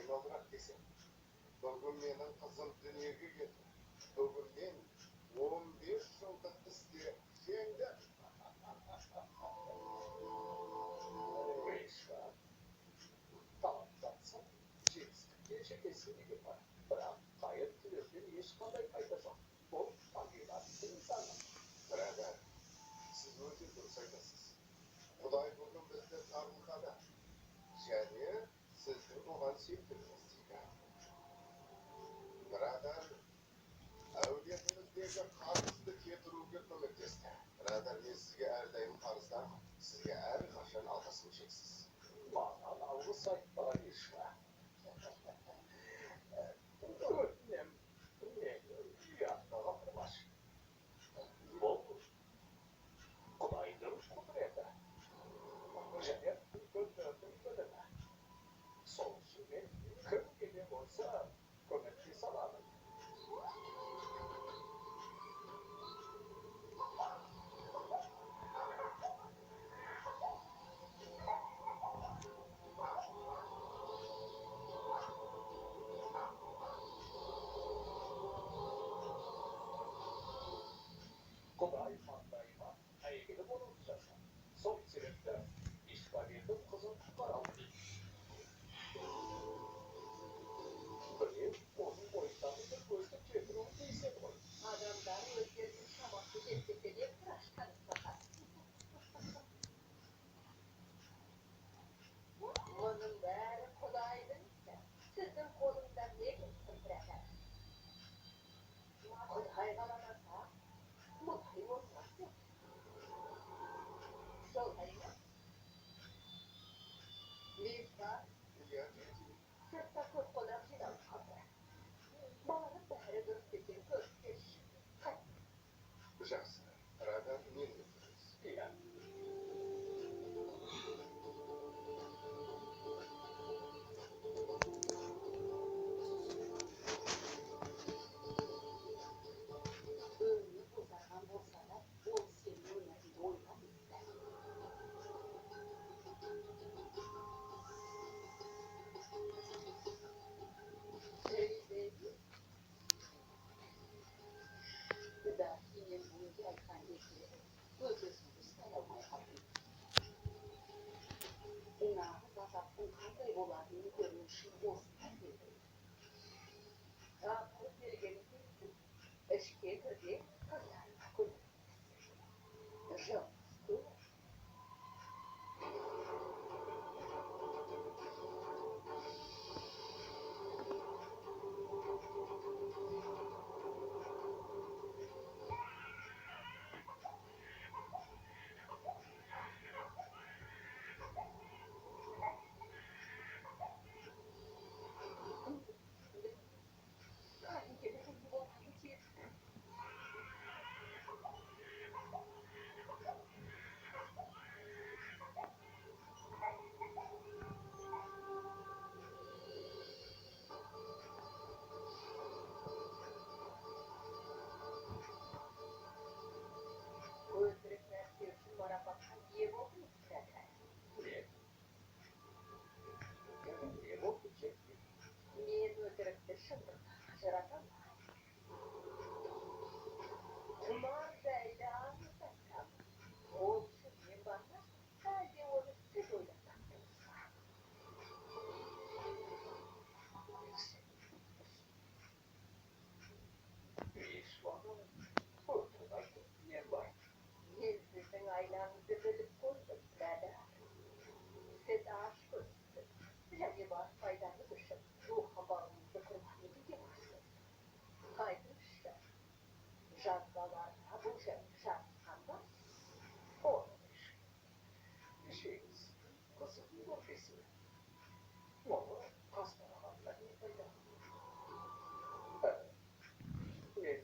айналдырады десем, бүгін менің қызым дүниеге келді. Бүгін мен 15 жылдық істе жеңді. Мишка, талаптансың, жетістікке жетесің бар. Бірақ қайыр тілеуден ешқандай пайда жоқ. Бұл табиғаттың заңы. Бірадар, сіз өте дұрыс айтасыз. Құдай бүгін бізді тарылтады. Және сіздің оған септігіңіз тиді. Бірадар, әулетіңіздегі қарызды кетіруге көмектесті. Бірадар, мен сізге әрдайым қарыздармын. Сізге әрқашан алғысым шексіз. Маған алғыс айтпаған ешқашан. Өтінем, мені ұятқа қалдырмашы. Бұл Құдайдың құдіреті. Және күндердің білімі. Сол үшін мен кім керек болса көмектесе аламын. Құдай маңдайыма әйгілі болып жазған. Сол себепті Ишмағелдің қызын құтқарамын. Біреу оның ойындарында көзді кетіруін дейсен ғой. Адамдар өздерінің шамасы жеткенде де тыраш танытпаған. Мұның бәрі Құдайдың ісі. Сіздің қолыңда не кетсін бірадар? Құдай қаламаса, бұлай болмас еді. Солай ма? Мишка, сыртта көп қонақ жиналып қалды. Барып бәрі дұрыс екен көріп келші. Жақсы, бірадар, мен өтіріз. Иә. Өңі бозарған болса да, ол сенің өнеріңді ойлап етті. Да, сенен бүгінгі айтқан кезде өтесіңді ұстай алмай қалдым. Нағыз азаптың қандай болатынын көру үшін осында келдім. Ақыл бергені кетті. Ішке кір де қыздарына көмектес. Жұмыс көп. Кәдімгі күнді болғаны тек. Өтірік нәрсе үшін марапатқа ие болдыңыз бірадар. Не болды, Джекки? Мен өтірікті шындыққа ажыратамын. Тұмар жайлы аңыз айтам. Ол үшін мен бар ма? Әлде оны сіз ойлап таптыңыз ба? Ишмағыл, өтірік айтып, мен бар. Мен сіздің айлаңызды біліп қойдым, бірадар. Сіз аш көзсіз және бар пайдаңыз үшін туған балаңызды құрбан етуге барсыз. Айтыңызшы, жазбаларда бұл жайы жазылған ба? Оның үшін. Жеңіс, қызым көрмесін. Оны тастағаннан не пайда? Мен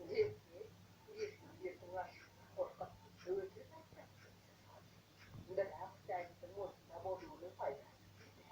Демек, ешкімдердің ашуынан қорқып, өтірік айтпайсыз ғой. Бірақ сәлдің осында болуының пайдасы тиді.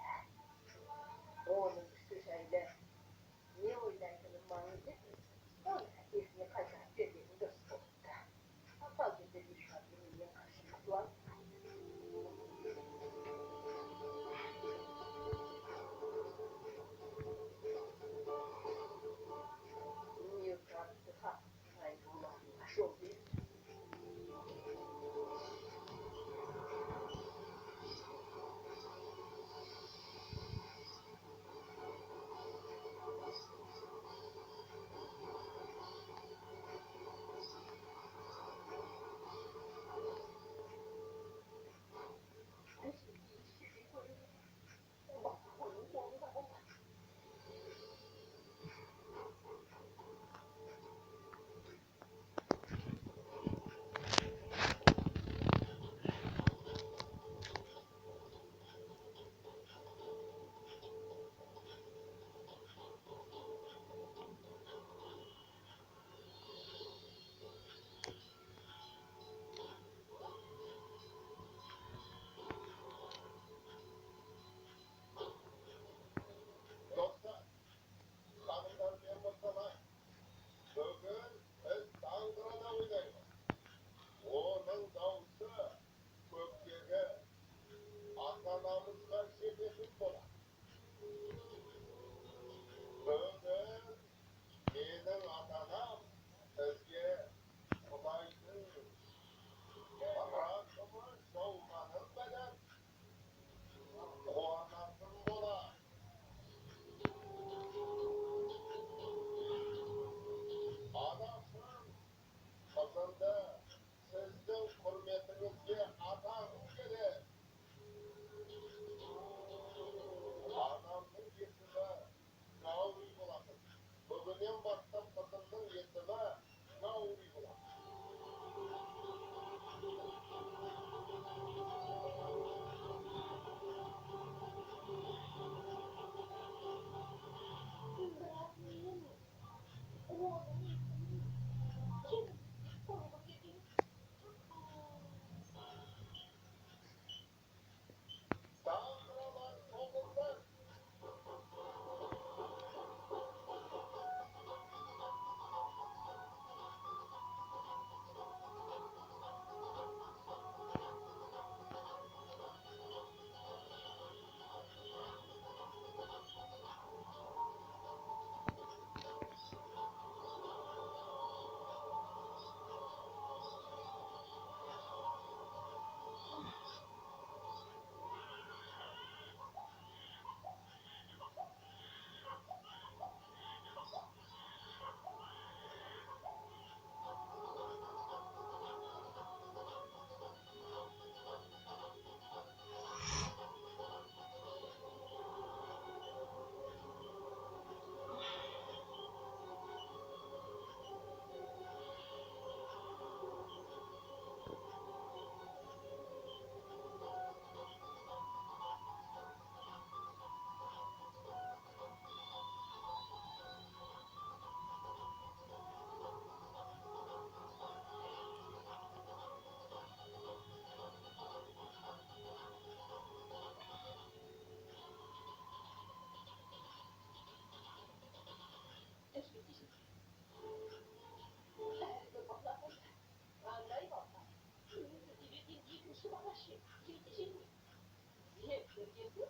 şimdi?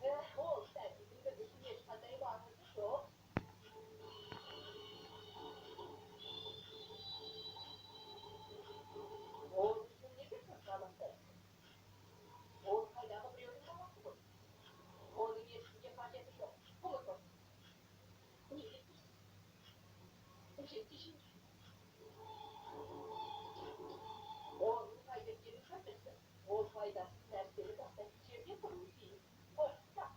Ne oldu sen bizim de bütün yaşadayı vardı yok. Oğlum ne diyorsun sağlıkta? Oğlum hala mı biliyorsun ama bu? Oğlum yetişince fark etmiş yok. Bu mu? Niye gitmiş? Şimdi. Oğlum kaybettiğini söylesin. Oğul faydasız dersleri baştan geçirdiği bu değil. Boşta.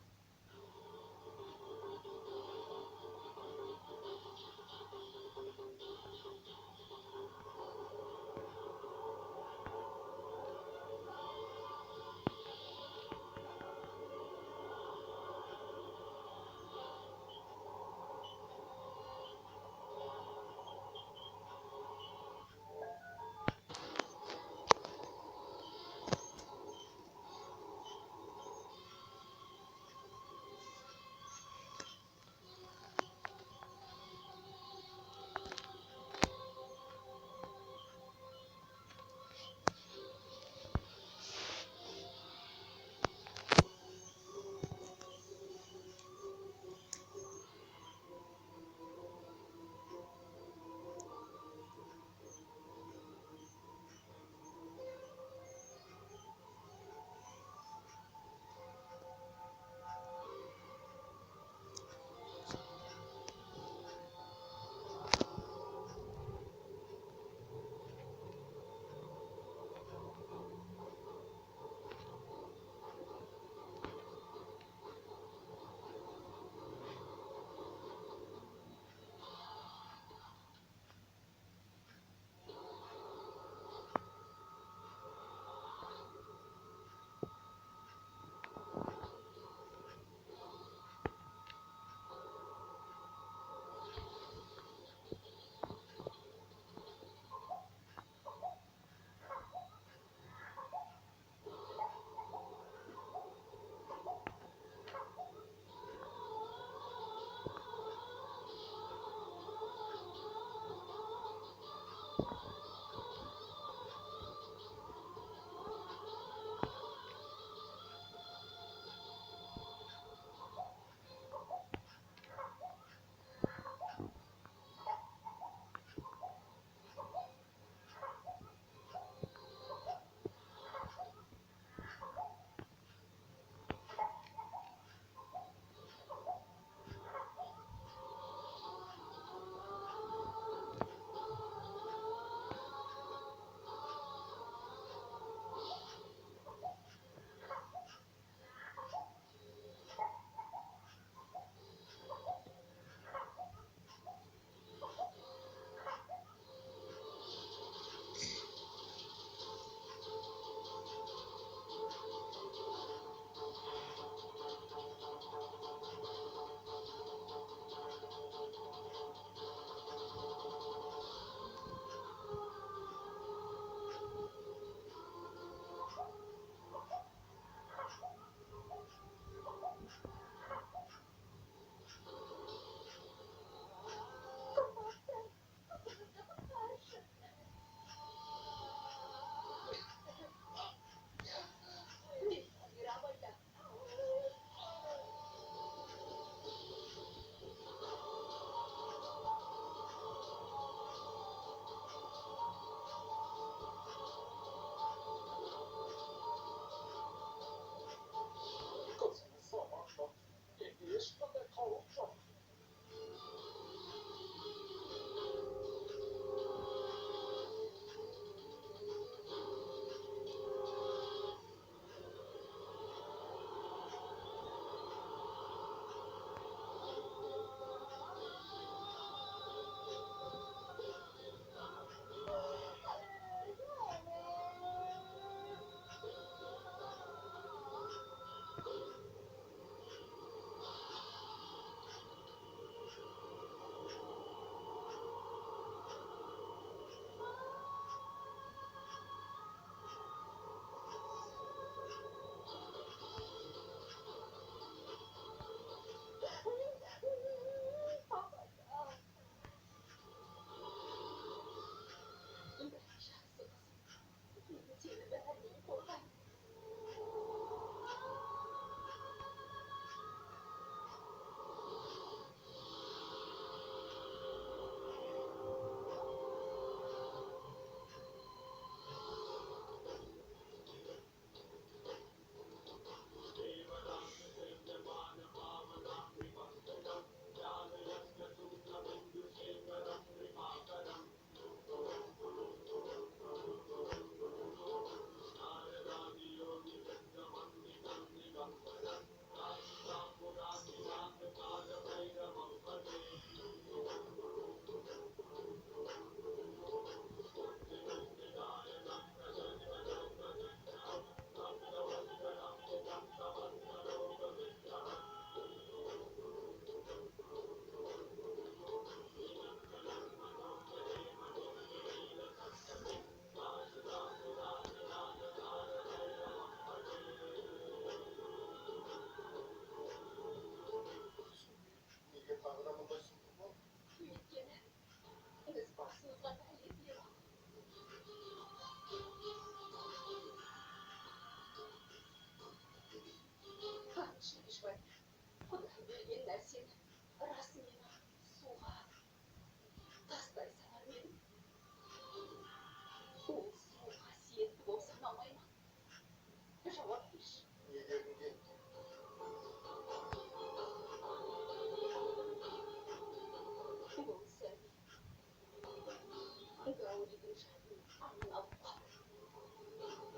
anlamı var.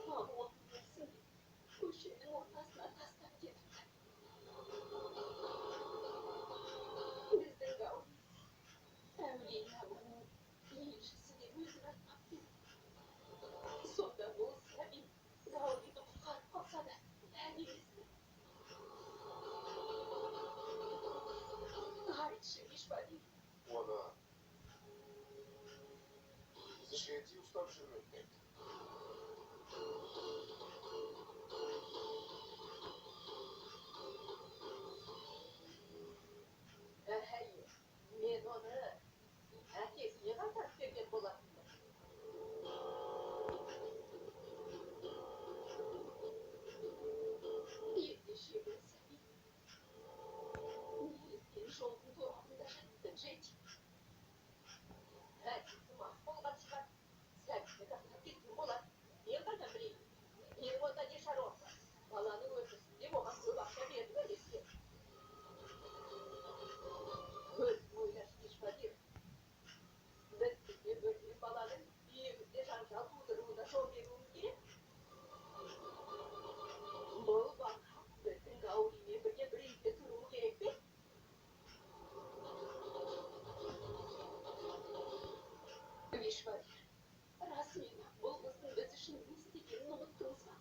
Ama olmasın köşenin ortasına taslak getirdiler. Bizden gavur. Evliyle onun ilişkisini yüzüne taktı. Sonunda bu sevim gavur'u da kurtarıp alsa da hepimizdi. Hariç iş var değil. Вона защити уставший рынок. Hayır, men onu әкесіне қайтарып берген болатынмын. Ендеше бір сәби неліктен жолдың торабында жаттың жеті? Әкесі мас болған шығар, сәбині қайтарып кеткен болар. Мен қайдан білейін? Менің онда не шаруам бар? Баланың өтісінде оған көп ақша берді ме десе? Өзің ойлашы ешбадир. Біз сізге бөлген баланың үйімізде жанжал тудыруына жол беруіміз керек. Бұл бала біздің гауримен бірге бір үйде тұруы керек пе? Ешбадир, расымен бұл қыздың біз үшін не істегенін ұмыттыңыз ба?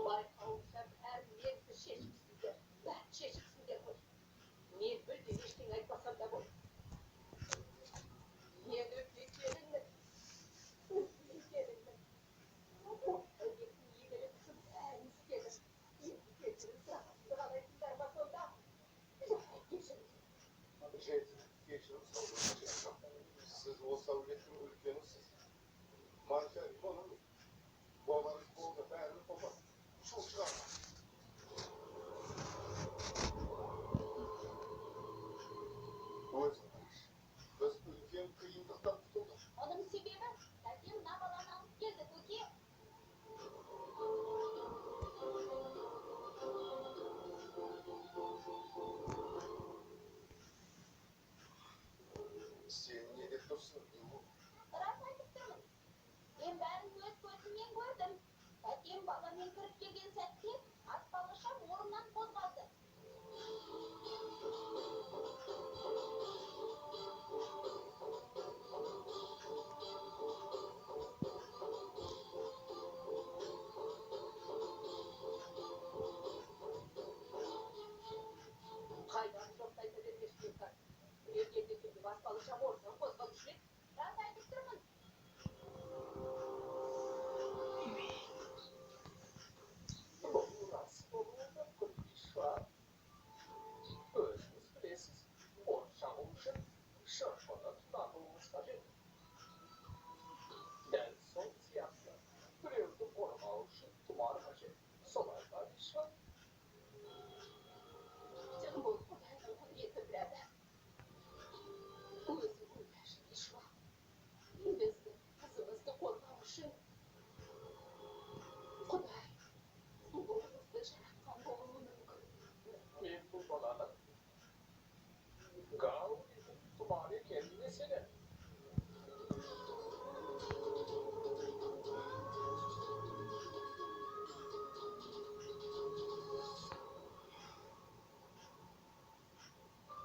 Байқауымша бәрінен сіз шешіпсіздер. Бәрін шешіпсіздер ғой. Мен бірден ештеңе айтпасам да болды. Мен өтпекеліңмін. Өтпекеліңмін. Әйелдің игілік үшін бәрін істедім. Енді кешірім сұрағанымды қалайсыздар ма сонда? Жарайды, кешіріңдер. Жеті кешірім сұрауға сіз осы әулеттің үлкенісіз. Марфен оның балаңыз болды, бәрін болмас. Шул шығарма. Өзің қараш. Біз үлкен қиындықтан құтылдық. Оның себебі әкем мына баланы алып келді, көке. Сен не деп тұрсың, Нилу? Рас айтып тұрмын. Мен бәрін өз көзіммен көрдім. Әкем баламен кіріп келген сәтте аспалы орнынан қозғалды. Қайдан жоқтайды деп ешкім Ергенде келіп аспалы орнынан қозғалушы еді. Рас айтып тұрмын. Бұл рас болуы мүмкін, Ишва. Өзіңіз білесіз, от жағу үшін шыршаны тұтатуыңыз қажет. Дәл сол сияқты біреуді қорғау үшін тұмар қажет. Солай ба, Ишва? Бұл құдайдың құдіреті біледі. Өзі ойлашы, Ишва. Біздің қызымызды қорғау үшін құдай бұл қызды жаратқан болуы мүмкін. Мен бұл баланы Гауридің тұмар екеніне сенемін.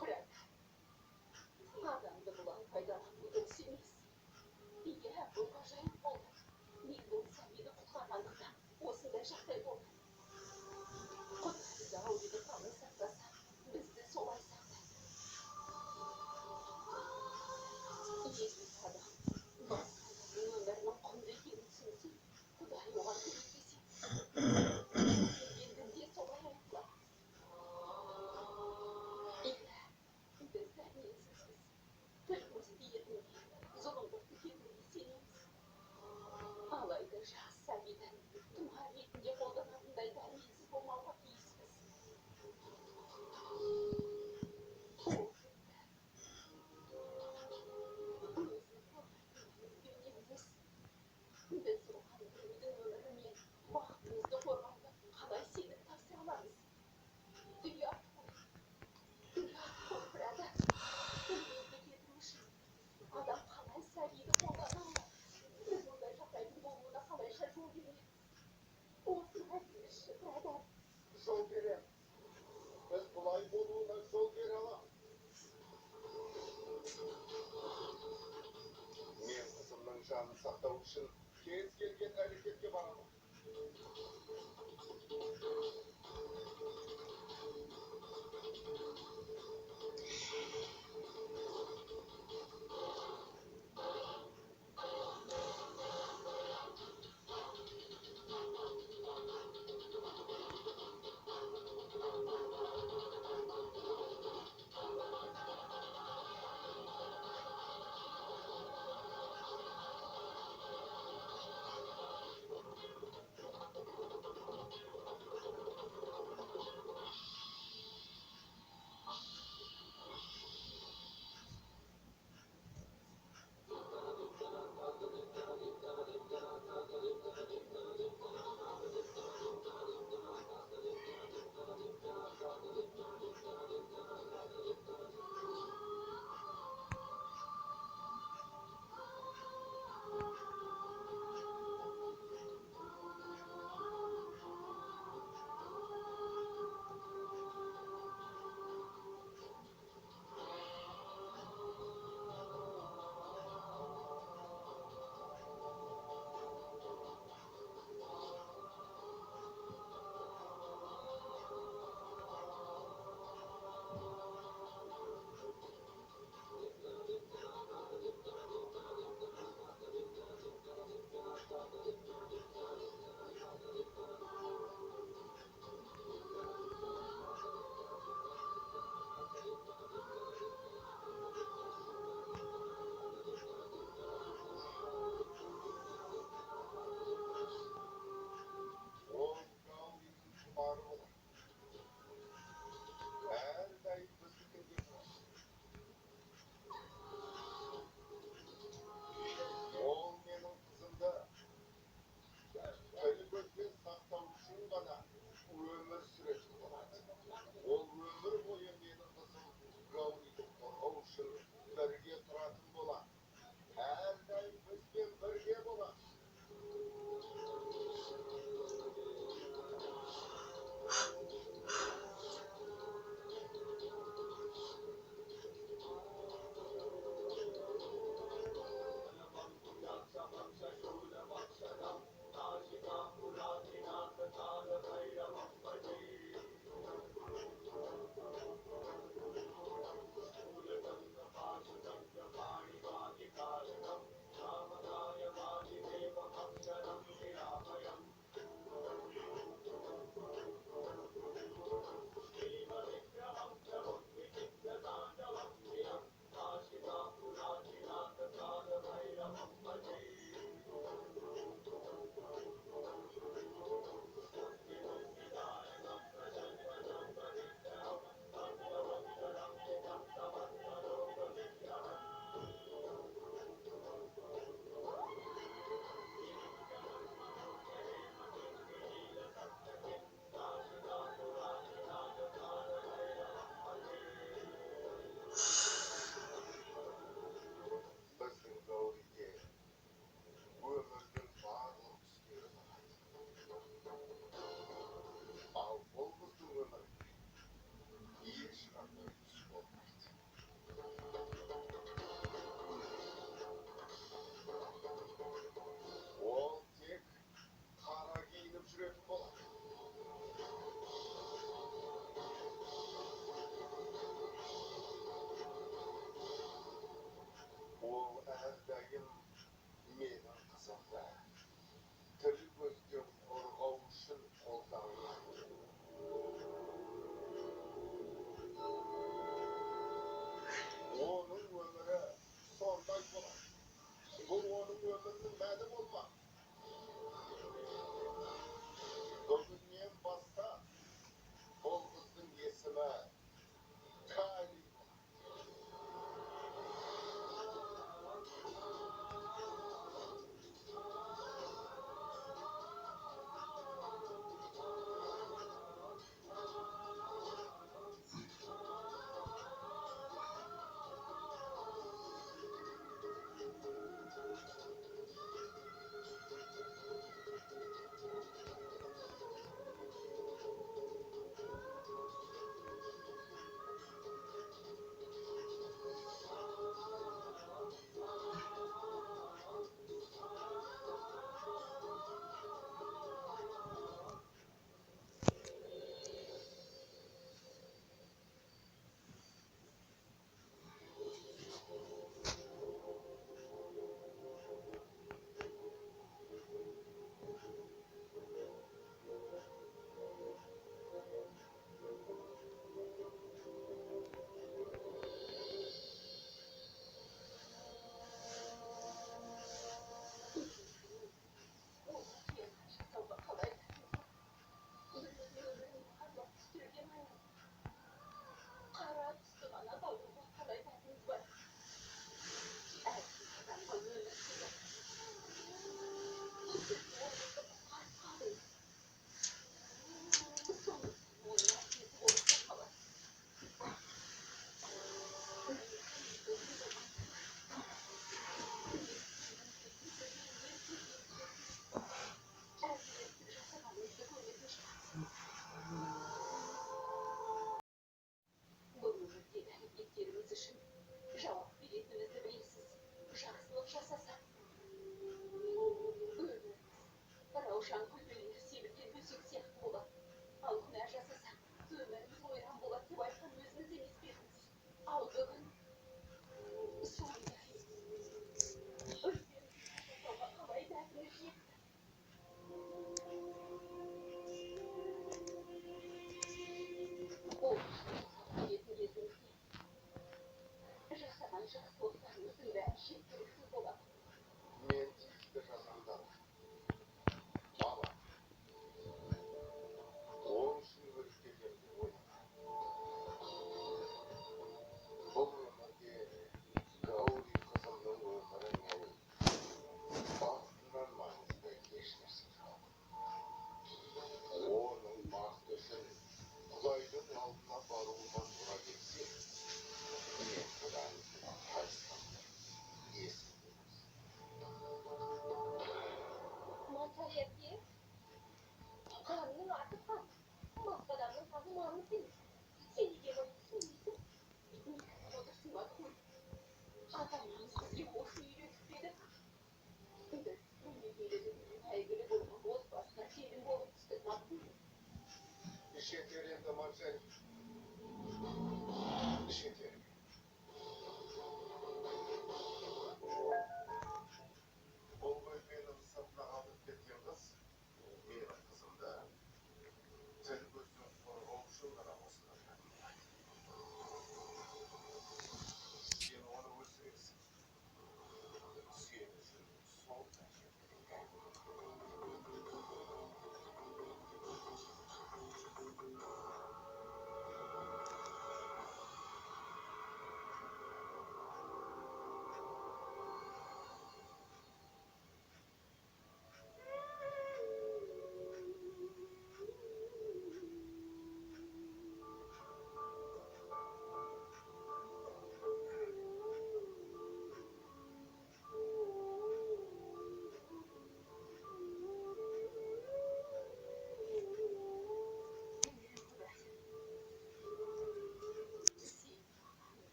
Бірақ адамды бұлай пайдалану дұрыс емес. Иә, бұл ғажайып болды. Мен бұл сәбиді құтқарғандықтан осындай жағдай болды. Құдай Гауриді қалай сақтаса, бізді солай сақтайды. Егер адам басқа адамның өмірінің құнды екенін түсінсе, Құдай оған көмектеседі. Енді де солай айтылады. Иә, біз дәрменсізбіз. Тіліміз тиетінге, зұлымдықты кетуіне сенеміз. Алайда жас сәбиді тұмар ретінде қолданатындай дәрменсіз болмауға тиіспіз. сақтау үшін кез келген әрекетке барамын. dedim. Sevgili bulumu boz basına çiğnin bu olup istedim. Piacere, mademoiselle. Piacere. Olgu efendim satına aldık dediğimiz benim kızım da senin gözün sonra olmuşundan almasına. Sen onu özlersin. Sevmesin. Sol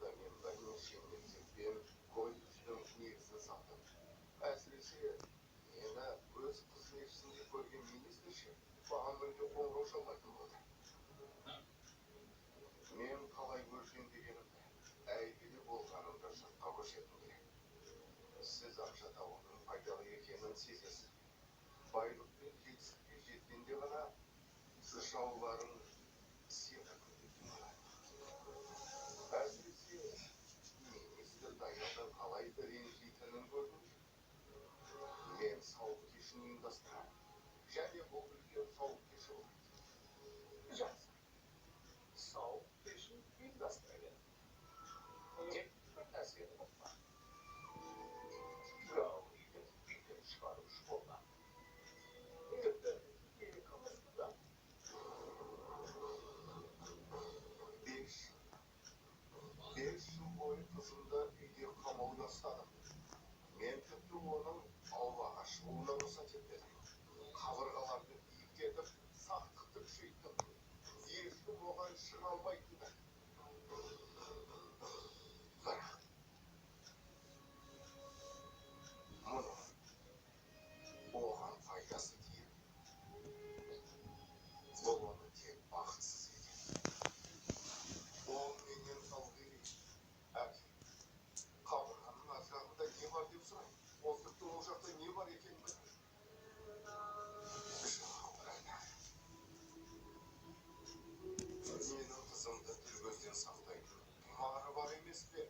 жылда мен бірнеше мектеппен колледждің негізін салдым. Әсіресе мені өз қызметшісінде көрген министр ше маған мүлде қоңырау шалмайтын болды. Мен қалай өркендегенімді, әйгілі болғанымды жұртқа көрсеткім келеді. Сіз ақша табудың пайдалы екенін сезесіз. Байлық пен жетістікке жеткенде ғана жауларың сенімді дейтін болады. Әсіресе министр Дайырдың қалай ренжитінін көрдім. Мен сауық кешін ұйымдастырамын. Және бұл үлкен сауық кеші болады. Жақсы. Сауық кешін ұйымдастыра бер. Тек бір нәрсені ұмытпа. Гауриді үйден шығарушы болма. Енді екі қызды да 5 жыл бойы қызымды үйде қамауда ұстадым. Мен тіпті оның аулаға шығуына рұқсат етпедім. Қабырғаларды биіктетіп, сақтықты күшейттім. Ешкім оған шыға алмайтын да. Бірақ мұның оған пайдасы тиеді. Бұл оны тек бақытсыз етеді. Ол менен ылғи әке, қабырғаның ар жағында не бар деп сұрайды. Оздықтың ол жақта не бар екенін білмейді. Жоқ, Райна. Менің қызымды тіл көзден сақтайтын тұмары бар емес пе?